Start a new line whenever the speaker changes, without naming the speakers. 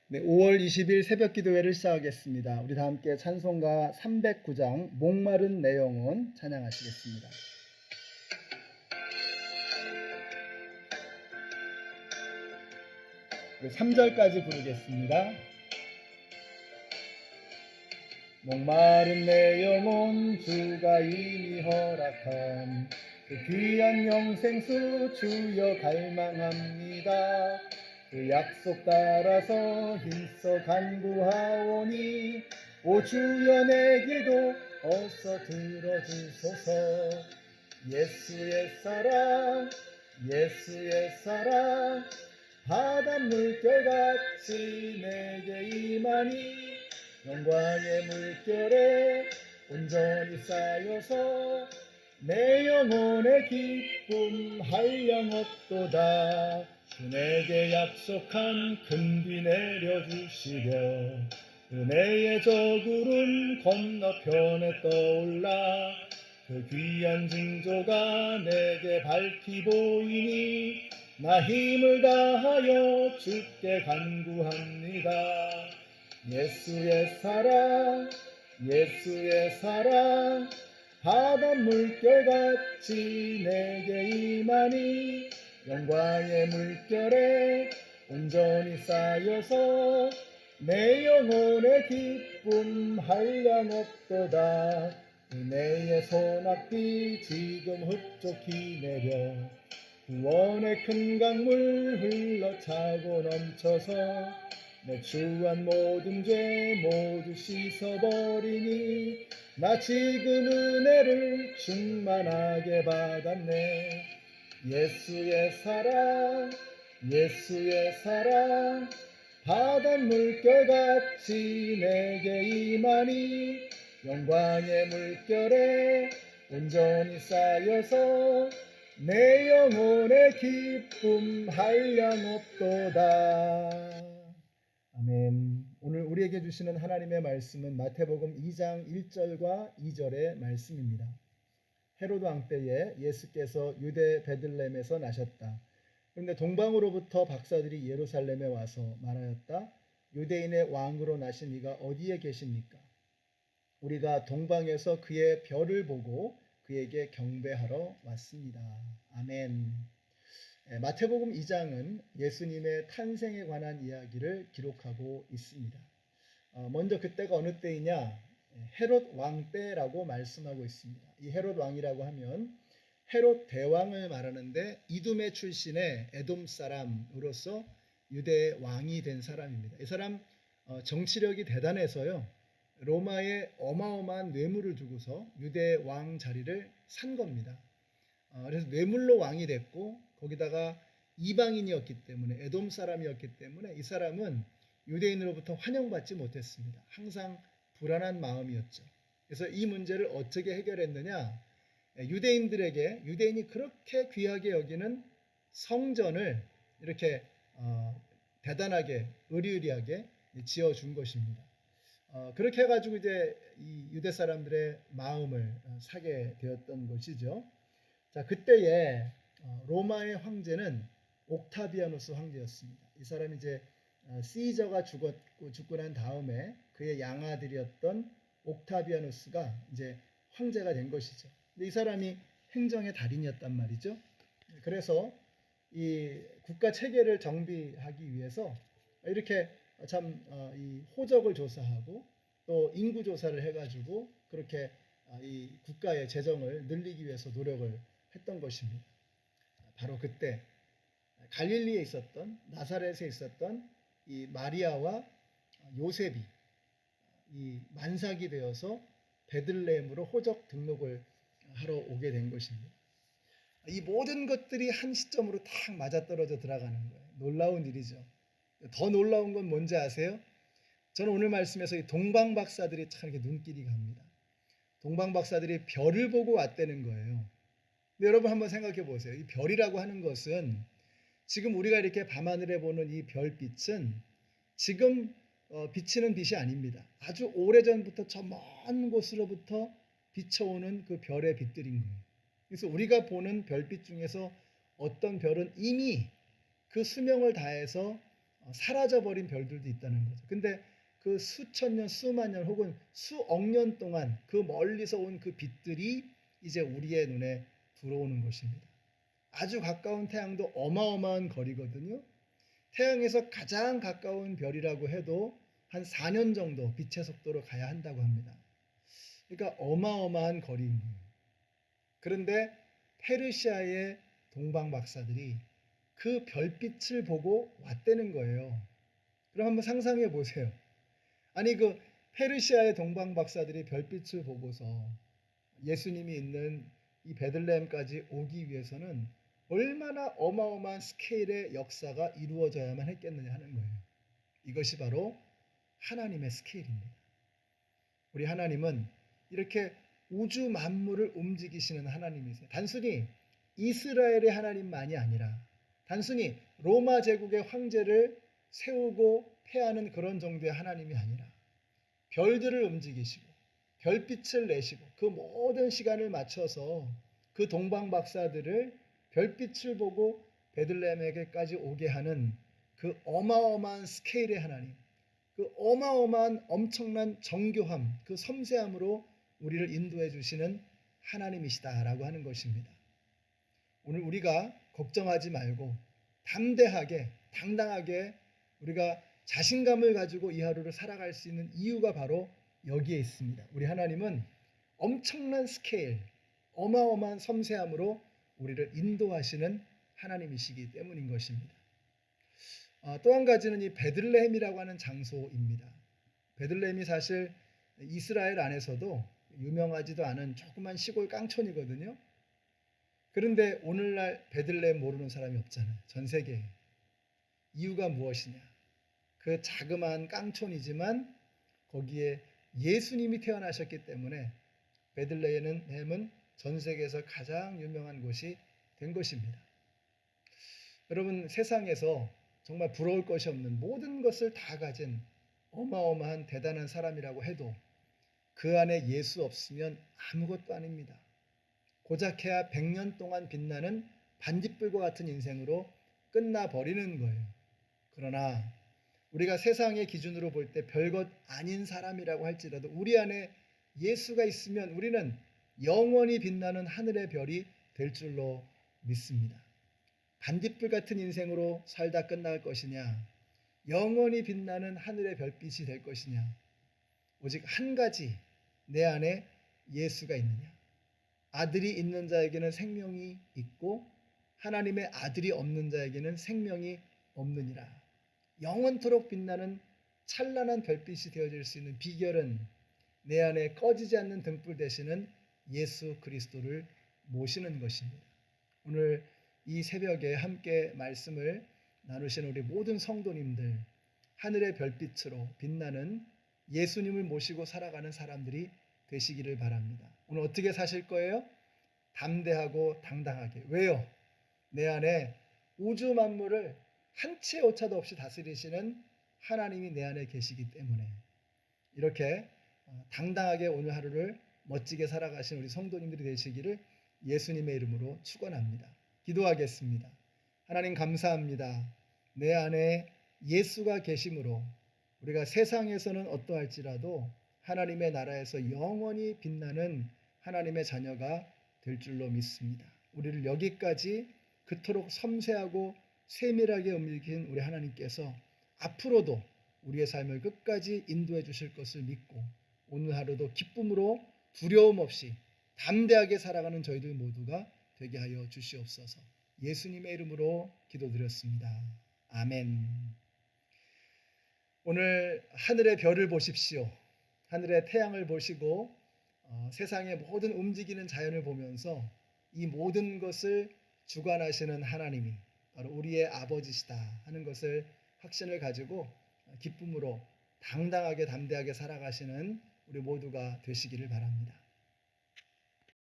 네, 5월 20일 새벽 기도회를 시작하겠습니다. 우리 다 함께 찬송가 309장 목마른 내 영혼 찬양하시겠습니다. 3절까지 부르겠습니다. 목마른 내 영혼 주가 이미 허락한 그 귀한 영생수 주여 갈망합니다. 그 약속 따라서 힘써 간구하오니 오 주여 내 기도 어서 들어주소서. 예수의 사랑 예수의 사랑 바닷물 결같이 내게 임하니 영광의 물결에 온전히 쌓여서 내 영혼의 기쁨 한량없도다. 주 내게 약속한 큰 비 내려주시려 은혜의 저구름 건너편에 떠올라 그 귀한 징조가 내게 밝히 보이니 나 힘을 다하여 주께 간구합니다. 예수의 사랑 예수의 사랑 바닷물 결같이 내게 임하니 영광의 물결에 온전히 쌓여서 내 영혼의 기쁨 한량없도다. 은혜의 소낙비 지금 흡족히 내려 구원의 큰 강물 흘러차고 넘쳐서 내 추한 모든 죄 모두 씻어버리니 나 지금 은혜를 충만하게 받았네. 예수의 사랑 예수의 사랑 바닷물 결같이 내게 임하니 영광의 물결에 온전히 쌓여서 내 영혼의 기쁨 한량없도다. 아멘. 오늘 우리에게 주시는 하나님의 말씀은 마태복음 2장 1절과 2절의 말씀입니다. 헤로드 왕 때에 예수께서 유대 베들레헴에서 나셨다. 그런데 동방으로부터 박사들이 예루살렘에 와서 말하였다. 유대인의 왕으로 나신 이가 어디에 계십니까? 우리가 동방에서 그의 별을 보고 그에게 경배하러 왔습니다. 아멘. 마태복음 2장은 예수님의 탄생에 관한 이야기를 기록하고 있습니다. 먼저 그때가 어느 때이냐? 헤롯 왕 때라고 말씀하고 있습니다. 이 헤롯 왕이라고 하면 헤롯 대왕을 말하는데 이두메 출신의 에돔 사람으로서 유대의 왕이 된 사람입니다. 이 사람 정치력이 대단해서요. 로마에 어마어마한 뇌물을 주고서 유대 왕 자리를 산 겁니다. 그래서 뇌물로 왕이 됐고 거기다가 이방인이었기 때문에 에돔 사람이었기 때문에 이 사람은 유대인으로부터 환영받지 못했습니다. 항상 불안한 마음이었죠. 그래서 이 문제를 어떻게 해결했느냐? 유대인들에게 유대인이 그렇게 귀하게 여기는 성전을 이렇게 대단하게 의리의리하게 지어준 것입니다. 그렇게 해가지고 이제 이 유대 사람들의 마음을 사게 되었던 것이죠. 자, 그때에 로마의 황제는 옥타비아누스 황제였습니다. 이 사람이 이제 시저가 죽고 난 다음에 그의 양아들이었던 옥타비아누스가 이제 황제가 된 것이죠. 근데 이 사람이 행정의 달인이었단 말이죠. 그래서 이 국가 체계를 정비하기 위해서 이렇게 참 이 호적을 조사하고 또 인구 조사를 해가지고 그렇게 이 국가의 재정을 늘리기 위해서 노력을 했던 것입니다. 바로 그때 갈릴리에 있었던 나사렛에 있었던 이 마리아와 요셉이 이 만삭이 되어서 베들레헴으로 호적 등록을 하러 오게 된 것입니다. 이 모든 것들이 한 시점으로 딱 맞아떨어져 들어가는 거예요. 놀라운 일이죠. 더 놀라운 건 뭔지 아세요? 저는 오늘 말씀에서 이 동방 박사들이 참 이렇게 눈길이 갑니다. 동방 박사들이 별을 보고 왔다는 거예요. 근데 여러분 한번 생각해 보세요. 이 별이라고 하는 것은 지금 우리가 이렇게 밤하늘에 보는 이 별빛은 지금 비치는 빛이 아닙니다. 아주 오래전부터 저 먼 곳으로부터 비춰오는 그 별의 빛들인 거예요. 그래서 우리가 보는 별빛 중에서 어떤 별은 이미 그 수명을 다해서 사라져버린 별들도 있다는 거죠. 근데 그 수천 년, 수만 년 혹은 수억 년 동안 그 멀리서 온 그 빛들이 이제 우리의 눈에 들어오는 것입니다. 아주 가까운 태양도 어마어마한 거리거든요. 태양에서 가장 가까운 별이라고 해도 한 4년 정도 빛의 속도로 가야 한다고 합니다. 그러니까 어마어마한 거리인 거예요. 그런데 페르시아의 동방 박사들이 그 별빛을 보고 왔다는 거예요. 그럼 한번 상상해 보세요. 아니 그 페르시아의 동방 박사들이 별빛을 보고서 예수님이 있는 이 베들레헴까지 오기 위해서는 얼마나 어마어마한 스케일의 역사가 이루어져야만 했겠느냐 하는 거예요. 이것이 바로 하나님의 스케일입니다. 우리 하나님은 이렇게 우주 만물을 움직이시는 하나님이세요. 단순히 이스라엘의 하나님만이 아니라 단순히 로마 제국의 황제를 세우고 패하는 그런 정도의 하나님이 아니라 별들을 움직이시고 별빛을 내시고 그 모든 시간을 맞춰서 그 동방 박사들을 별빛을 보고 베들레헴에게까지 오게 하는 그 어마어마한 스케일의 하나님, 그 어마어마한 엄청난 정교함, 그 섬세함으로 우리를 인도해 주시는 하나님이시다라고 하는 것입니다. 오늘 우리가 걱정하지 말고 담대하게, 당당하게 우리가 자신감을 가지고 이 하루를 살아갈 수 있는 이유가 바로 여기에 있습니다. 우리 하나님은 엄청난 스케일, 어마어마한 섬세함으로 우리를 인도하시는 하나님이시기 때문인 것입니다. 또 한 가지는 이 베들레헴이라고 하는 장소입니다. 베들레헴이 사실 이스라엘 안에서도 유명하지도 않은 조그만 시골 깡촌이거든요. 그런데 오늘날 베들레헴 모르는 사람이 없잖아요. 전 세계에. 이유가 무엇이냐? 그 자그마한 깡촌이지만 거기에 예수님이 태어나셨기 때문에 베들레헴은 전 세계에서 가장 유명한 곳이 된 것입니다. 여러분, 세상에서 정말 부러울 것이 없는 모든 것을 다 가진 어마어마한 대단한 사람이라고 해도 그 안에 예수 없으면 아무것도 아닙니다. 고작해야 100년 동안 빛나는 반딧불과 같은 인생으로 끝나버리는 거예요. 그러나 우리가 세상의 기준으로 볼 때 별것 아닌 사람이라고 할지라도 우리 안에 예수가 있으면 우리는 영원히 빛나는 하늘의 별이 될 줄로 믿습니다. 반딧불 같은 인생으로 살다 끝날 것이냐, 영원히 빛나는 하늘의 별빛이 될 것이냐, 오직 한 가지, 내 안에 예수가 있느냐. 아들이 있는 자에게는 생명이 있고 하나님의 아들이 없는 자에게는 생명이 없느니라. 영원토록 빛나는 찬란한 별빛이 되어질 수 있는 비결은 내 안에 꺼지지 않는 등불 되시는 예수 그리스도를 모시는 것입니다. 오늘 이 새벽에 함께 말씀을 나누신 우리 모든 성도님들, 하늘의 별빛으로 빛나는 예수님을 모시고 살아가는 사람들이 되시기를 바랍니다. 오늘 어떻게 사실 거예요? 담대하고 당당하게. 왜요? 내 안에 우주 만물을 한 치의 오차도 없이 다스리시는 하나님이 내 안에 계시기 때문에 이렇게 당당하게 오늘 하루를 멋지게 살아가신 우리 성도님들이 되시기를 예수님의 이름으로 축원합니다. 기도하겠습니다. 하나님 감사합니다. 내 안에 예수가 계심으로 우리가 세상에서는 어떠할지라도 하나님의 나라에서 영원히 빛나는 하나님의 자녀가 될 줄로 믿습니다. 우리를 여기까지 그토록 섬세하고 세밀하게 움직인 우리 하나님께서 앞으로도 우리의 삶을 끝까지 인도해 주실 것을 믿고 오늘 하루도 기쁨으로 두려움 없이 담대하게 살아가는 저희들 모두가 되게 하여 주시옵소서. 예수님의 이름으로 기도드렸습니다. 아멘. 오늘 하늘의 별을 보십시오. 하늘의 태양을 보시고 세상의 모든 움직이는 자연을 보면서 이 모든 것을 주관하시는 하나님이 바로 우리의 아버지시다 하는 것을 확신을 가지고 기쁨으로 당당하게 담대하게 살아가시는 우리 모두가 되시기를 바랍니다.